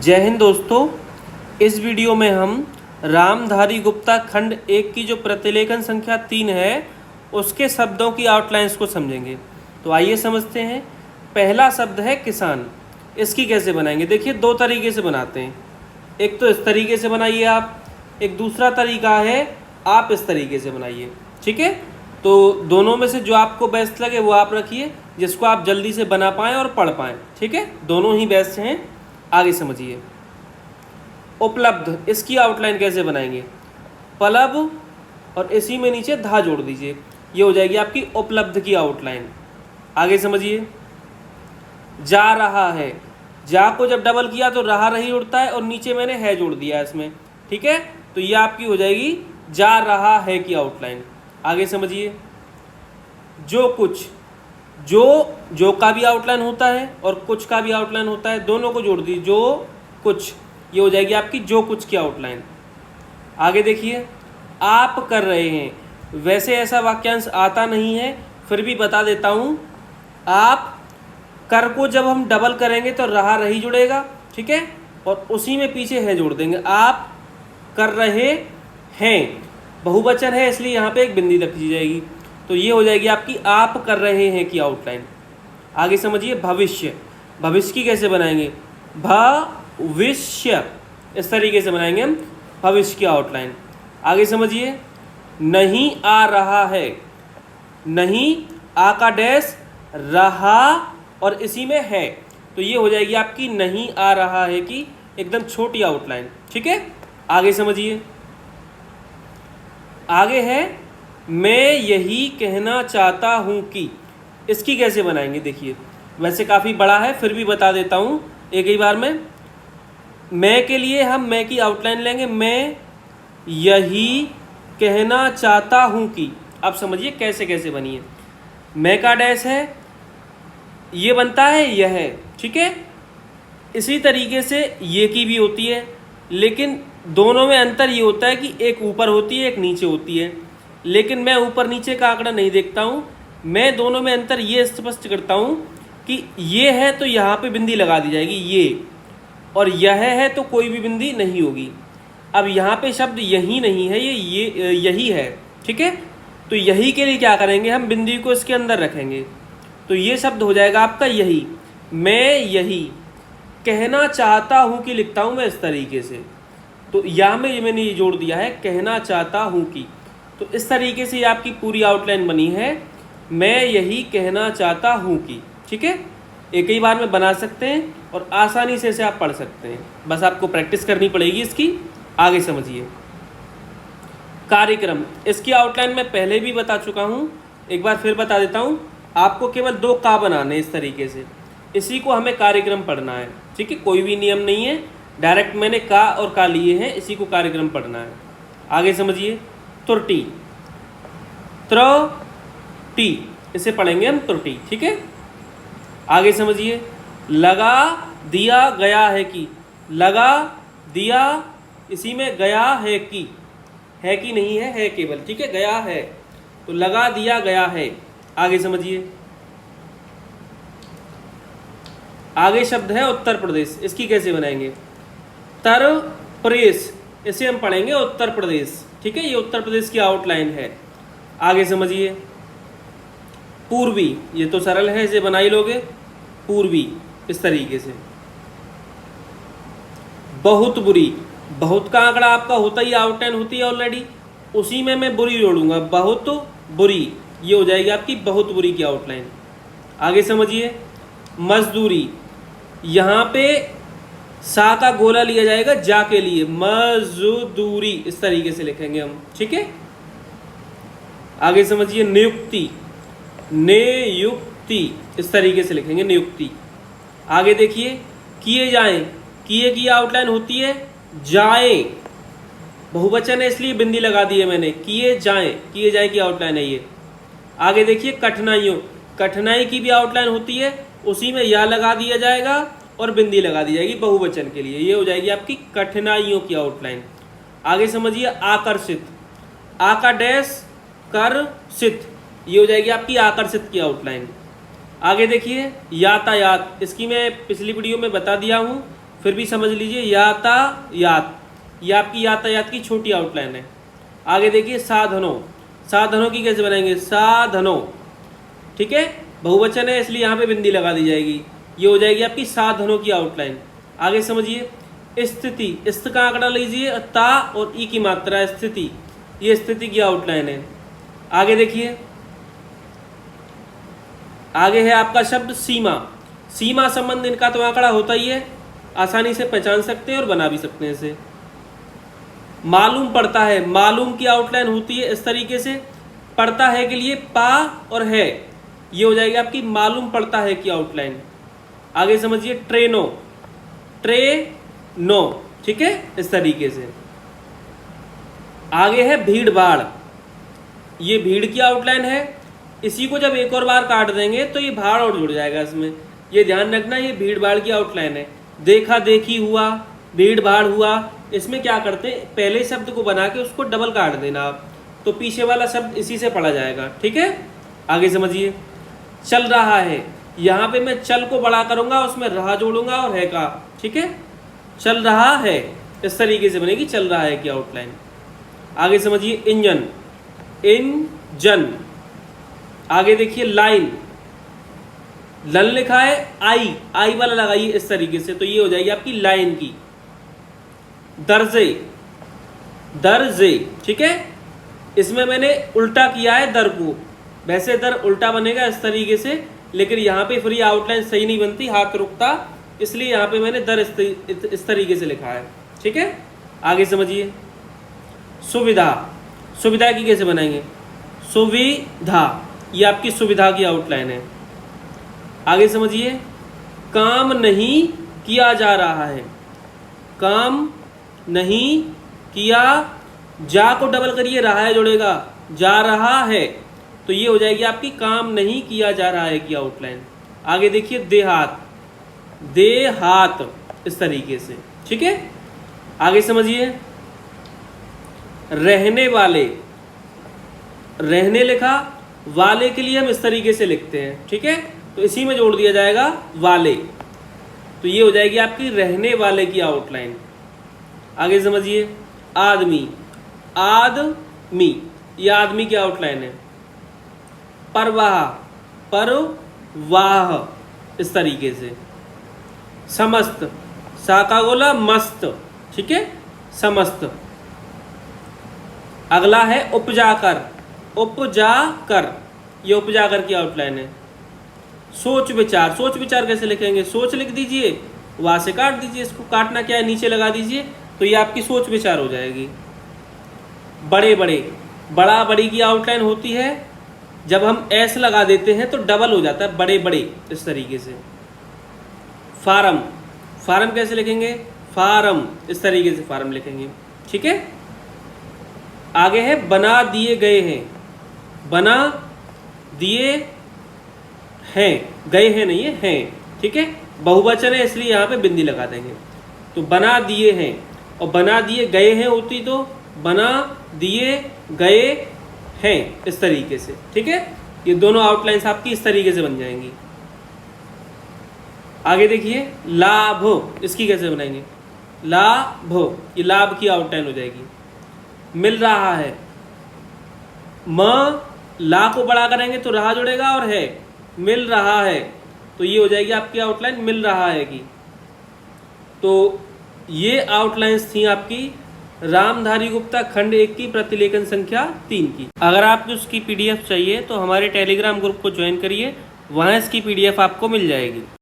जय हिंद दोस्तों। इस वीडियो में हम रामधारी गुप्ता खंड 1 की जो प्रतिलेखन संख्या 3 है उसके शब्दों की आउटलाइंस को समझेंगे। तो आइए समझते हैं। पहला शब्द है किसान। इसकी कैसे बनाएंगे? देखिए, दो तरीके से बनाते हैं। एक तो इस तरीके से बनाइए आप, एक दूसरा तरीका है आप इस तरीके से बनाइए। ठीक है, तो दोनों में से जो आपको बेस्ट लगे वो आप रखिए, जिसको आप जल्दी से बना पाएँ और पढ़ पाएँ। ठीक है, दोनों ही बेस्ट हैं। आगे समझिए। उपलब्ध, इसकी आउटलाइन कैसे बनाएंगे? पलब और इसी में नीचे धा जोड़ दीजिए, ये हो जाएगी आपकी उपलब्ध की आउटलाइन। आगे समझिए। जा रहा है, जा को जब डबल किया तो रहा रही उड़ता है और नीचे मैंने है जोड़ दिया इसमें। ठीक है, तो ये आपकी हो जाएगी जा रहा है की आउटलाइन। आगे समझिए। जो कुछ, जो का भी आउटलाइन होता है और कुछ का भी आउटलाइन होता है, दोनों को जोड़ दीजिए। जो कुछ, ये हो जाएगी आपकी जो कुछ की आउटलाइन। आगे देखिए। आप कर रहे हैं, वैसे ऐसा वाक्यांश आता नहीं है, फिर भी बता देता हूँ। आप कर को जब हम डबल करेंगे तो रहा रही जुड़ेगा। ठीक है, और उसी में पीछे है जोड़ देंगे। आप कर रहे हैं, बहुवचन है इसलिए यहाँ पे एक बिंदी रख दी जाएगी। तो ये हो जाएगी आपकी आप कर रहे हैं की आउटलाइन। आगे समझिए। भविष्य, भविष्य की कैसे बनाएंगे? भविष्य, इस तरीके से बनाएंगे हम भविष्य की आउटलाइन। आगे समझिए। नहीं आ रहा है, नहीं आ का डैश रहा और इसी में है, तो ये हो जाएगी आपकी नहीं आ रहा है की एकदम छोटी आउटलाइन। ठीक है, आगे समझिए। आगे है मैं यही कहना चाहता हूँ कि, इसकी कैसे बनाएंगे? देखिए, वैसे काफ़ी बड़ा है फिर भी बता देता हूँ एक ही बार में। मैं के लिए हम मैं की आउटलाइन लेंगे। मैं यही कहना चाहता हूँ कि, अब समझिए कैसे कैसे बनी है। मैं का डैश है, ये बनता है यह है। ठीक है, इसी तरीके से ये की भी होती है, लेकिन दोनों में अंतर ये होता है कि एक ऊपर होती है एक नीचे होती है। लेकिन मैं ऊपर नीचे का आंकड़ा नहीं देखता हूँ, मैं दोनों में अंतर ये स्पष्ट करता हूँ कि ये है तो यहाँ पे बिंदी लगा दी जाएगी ये, और यह है तो कोई भी बिंदी नहीं होगी। अब यहाँ पे शब्द यही नहीं है, ये यही है। ठीक है, तो यही के लिए क्या करेंगे? हम बिंदी को इसके अंदर रखेंगे, तो ये शब्द हो जाएगा आपका यही। मैं यही कहना चाहता हूँ कि लिखता हूँ मैं इस तरीके से, तो यहाँ में ये मैंने ये जोड़ दिया है कहना चाहता हूँ कि। तो इस तरीके से आपकी पूरी आउटलाइन बनी है, मैं यही कहना चाहता हूँ कि। ठीक है, एक ही बार में बना सकते हैं और आसानी से इसे आप पढ़ सकते हैं, बस आपको प्रैक्टिस करनी पड़ेगी इसकी। आगे समझिए। कार्यक्रम, इसकी आउटलाइन मैं पहले भी बता चुका हूँ, एक बार फिर बता देता हूँ। आपको केवल दो का बनाने इस तरीके से, इसी को हमें कार्यक्रम पढ़ना है। ठीक है, कोई भी नियम नहीं है, डायरेक्ट मैंने का और का लिए हैं, इसी को कार्यक्रम पढ़ना है। आगे समझिए। त्रुटि, त्रुटि, इसे पढ़ेंगे हम त्रुटि। ठीक है, आगे समझिए। लगा दिया गया है कि, लगा दिया इसी में गया है कि नहीं है केवल। ठीक है, गया है तो लगा दिया गया है। आगे समझिए। आगे शब्द है उत्तर प्रदेश, इसकी कैसे बनाएंगे? उत्तर प्रदेश, इसे हम पढ़ेंगे उत्तर प्रदेश। ठीक है, ये उत्तर प्रदेश की आउटलाइन है। आगे समझिए। पूर्वी, ये तो सरल है, इसे बना ही लोगे। पूर्वी, इस तरीके से। बहुत बुरी, बहुत का आंकड़ा आपका होता ही आउटलाइन होती है ऑलरेडी, उसी में मैं बुरी जोड़ूंगा, बहुत बुरी, ये हो जाएगी आपकी बहुत बुरी की आउटलाइन। आगे समझिए। मजदूरी, यहाँ पे सा का गोला लिया जाएगा जा के लिए, मजदूरी, इस तरीके से लिखेंगे हम। ठीक है, आगे समझिए। नियुक्ति, नियुक्ति, इस तरीके से लिखेंगे नियुक्ति। आगे देखिए। किए जाएं, किए की आउटलाइन होती है जाएं, बहुवचन है इसलिए बिंदी लगा दी है मैंने। किए जाएं, किए जाएं की आउटलाइन है ये। आगे देखिए। कठिनाइयों, कठिनाई की भी आउटलाइन होती है, उसी में या लगा दिया जाएगा और बिंदी लगा दी जाएगी बहुवचन के लिए, ये हो जाएगी आपकी कठिनाइयों की आउटलाइन। आगे समझिए। आकर्षित, आ का डैश कर सित, ये हो जाएगी आपकी आकर्षित की आउटलाइन। आगे देखिए। यातायात, इसकी मैं पिछली वीडियो में बता दिया हूँ, फिर भी समझ लीजिए यातायात, ये आपकी यातायात की छोटी आउटलाइन है। आगे देखिए साधनों, साधनों की कैसे बनाएंगे, साधनों, ठीक है, बहुवचन है इसलिए यहाँ पे बिंदी लगा दी जाएगी, ये हो जाएगी आपकी साधनों की आउटलाइन। आगे समझिए स्थिति, स्थ का आंकड़ा लीजिए, ता और ई की मात्रा स्थिति, ये स्थिति की आउटलाइन है। आगे देखिए, आगे है आपका शब्द सीमा, सीमा संबंध इनका तो आंकड़ा होता ही है, आसानी से पहचान सकते हैं और बना भी सकते हैं इसे। मालूम पड़ता है, मालूम की आउटलाइन होती है इस तरीके से, पड़ता है के लिए पा और है, ये हो जाएगी आपकी मालूम पड़ता है की आउटलाइन। आगे समझिए ट्रेनों, ट्रेनो, ठीक है, इस तरीके से। आगे है भीड़ भाड़, ये भीड़ की आउटलाइन है, इसी को जब एक और बार काट देंगे तो ये भाड़ और जुड़ जाएगा इसमें, ये ध्यान रखना, ये भीड़ भाड़ की आउटलाइन है। देखा देखी हुआ, भीड़ भाड़ हुआ, इसमें क्या करते हैं, पहले शब्द को बना के उसको डबल काट देना आप, तो पीछे वाला शब्द इसी से पढ़ा जाएगा, ठीक है। आगे समझिए चल रहा है, यहाँ पे मैं चल को बड़ा करूंगा, उसमें रहा जोड़ूंगा और है का, ठीक है, चल रहा है, इस तरीके से बनेगी चल रहा है की आउटलाइन। आगे समझिए इंजन, इंजन। आगे देखिए लाइन, लन लिखा है, आई, आई वाला लगाइए इस तरीके से, तो ये हो जाएगी आपकी लाइन की। दर्जे, दर्जे, ठीक है, इसमें मैंने उल्टा किया है दर को, वैसे दर उल्टा बनेगा इस तरीके से, लेकिन यहाँ पे फिर ये आउटलाइन सही नहीं बनती, हाथ रुकता, इसलिए यहाँ पे मैंने दर इस तरीके से लिखा है, ठीक है। आगे समझिए सुविधा, सुविधा की कैसे बनाएंगे, सुविधा, ये आपकी सुविधा की आउटलाइन है। आगे समझिए काम नहीं किया जा रहा है, काम नहीं किया, जा को डबल करिए, रहा है जुड़ेगा, जा रहा है, तो ये हो जाएगी आपकी काम नहीं किया जा रहा है की आउटलाइन। आगे देखिए देहात, देहात, इस तरीके से, ठीक है। आगे समझिए रहने वाले, रहने लिखा, वाले के लिए हम इस तरीके से लिखते हैं, ठीक है, तो इसी में जोड़ दिया जाएगा वाले, तो ये हो जाएगी आपकी रहने वाले की आउटलाइन। आगे समझिए आदमी, आदमी, ये आदमी की आउटलाइन है। परवाह, परवाह, इस तरीके से। समस्त, साका गोला मस्त, ठीक है, समस्त। अगला है उपजाकर, उपजाकर, ये उपजाकर की आउटलाइन है। सोच विचार, सोच विचार कैसे लिखेंगे, सोच लिख दीजिए, वहां से काट दीजिए, इसको काटना क्या है, नीचे लगा दीजिए, तो ये आपकी सोच विचार हो जाएगी। बड़े बड़े, बड़ा बड़ी की आउटलाइन होती है, जब हम एस लगा देते हैं तो डबल हो जाता है, बड़े बड़े, इस तरीके से। फार्म, फार्म कैसे लिखेंगे, फार्म, इस तरीके से फार्म लिखेंगे, ठीक है। आगे है बना दिए गए हैं, बना दिए हैं, गए हैं नहीं है, हैं, ठीक है, बहुवचन है इसलिए यहाँ पे बिंदी लगा देंगे, तो बना दिए हैं, और बना दिए गए हैं होती तो बना दिए गए हैं, इस तरीके से, ठीक है। ये दोनों आउटलाइंस आपकी इस तरीके से बन जाएंगी। आगे देखिए लाभ, इसकी कैसे बनाएंगे, लाभ, ये लाभ की आउटलाइन हो जाएगी। मिल रहा है, म ला को बड़ा करेंगे तो रहा जुड़ेगा और है, मिल रहा है, तो ये हो जाएगी आपकी आउटलाइन मिल रहा है की। तो ये आउटलाइंस थी आपकी रामधारी गुप्ता खंड 1 की प्रतिलेखन संख्या 3 की। अगर आपको उसकी पीडीएफ चाहिए तो हमारे टेलीग्राम ग्रुप को ज्वाइन करिए, वहाँ इसकी पीडीएफ आपको मिल जाएगी।